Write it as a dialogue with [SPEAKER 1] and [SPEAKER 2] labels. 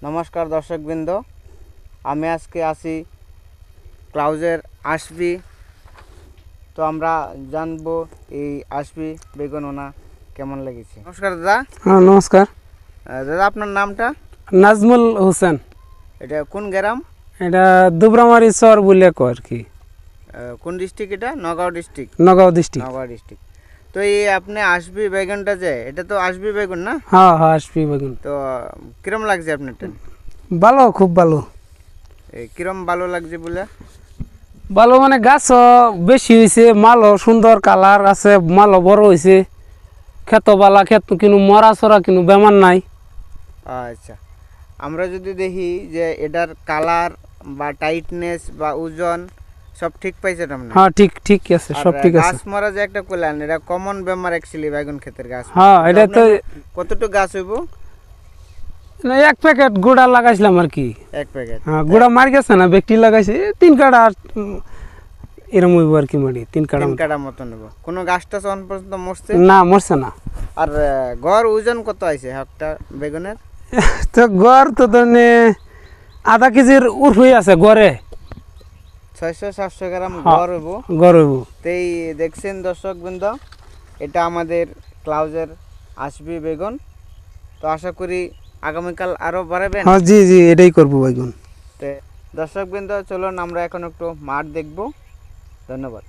[SPEAKER 1] নমস্কার দর্শকবৃন্দ, আমি আজকে আসি ক্লাউজের আশবি। তো আমরা জানবো এই আশবি বেগুন ওনা কেমন লেগেছে। নমস্কার দাদা।
[SPEAKER 2] হ্যাঁ নমস্কার
[SPEAKER 1] দাদা, আপনার নামটা?
[SPEAKER 2] নাজমুল হোসেন।
[SPEAKER 1] এটা কোন গ্রাম?
[SPEAKER 2] এটা দুবরামারি চর বলে কয় আর কি।
[SPEAKER 1] কোন ডিস্ট্রিক্ট? এটা Nagaon district.
[SPEAKER 2] Nagaon district.
[SPEAKER 1] Nagaon district. তো এই আপনি আশবি বেগুনটা যে, এটা তো আশবি বেগুন না?
[SPEAKER 2] হ্যাঁ হ্যাঁ আশবি বেগুন।
[SPEAKER 1] তো কিরম লাগছে আপনারটা?
[SPEAKER 2] ভালো, খুব ভালো।
[SPEAKER 1] কিরম ভালো লাগছে বলে?
[SPEAKER 2] ভালো মানে গাছও বেশি হয়েছে, মালও সুন্দর কালার আছে, মালও বড় হয়েছে, ক্ষেত বালা, ক্ষেত কিন্তু মরা চড়া কিন্তু বেমার নাই।
[SPEAKER 1] আচ্ছা, আমরা যদি দেখি যে এটার কালার বা টাইটনেস বা ওজন সব ঠিক পাইছে না?
[SPEAKER 2] হ্যাঁ ঠিক ঠিক আছে, সব ঠিক আছে।
[SPEAKER 1] গাছ মরা যে একটা কইলেন, এটা কমন বেমার অ্যাকচুয়ালি বেগুন ক্ষেতের গাছ।
[SPEAKER 2] হ্যাঁ এটা তো
[SPEAKER 1] কতটুকু গাছ হইব?
[SPEAKER 2] এক প্যাকেট গুড়া লাগাইছিলাম আর কি।
[SPEAKER 1] এক প্যাকেট?
[SPEAKER 2] হ্যাঁ গুড়া মার গেছে না, ব্যক্তি লাগাইছে 3 কাটা এরম হইব আর কি, মারি 3
[SPEAKER 1] কাটা মতো নেব। কোনো গাছটা এখন পর্যন্ত মরছে
[SPEAKER 2] না? মরছে না।
[SPEAKER 1] আর গড় ওজন কত আছে একটা বেগুনের?
[SPEAKER 2] তো গড় তো ধরনে আধা কেজির উর্ফই আছে গড়ে।
[SPEAKER 1] 600-700 গ্রাম গড় হইব।
[SPEAKER 2] গড় হইব।
[SPEAKER 1] এই দেখছেন দর্শকবৃন্দ, এটা আমাদের ক্লাউজের আশবি বেগুন। তো আশা করি আগামীকাল আরো বাড়াবেন।
[SPEAKER 2] হ্যাঁ জি জি, এটাই করবো বেগুন।
[SPEAKER 1] তো দর্শকবৃন্দ, চলুন আমরা এখন একটু মাঠ দেখব। ধন্যবাদ।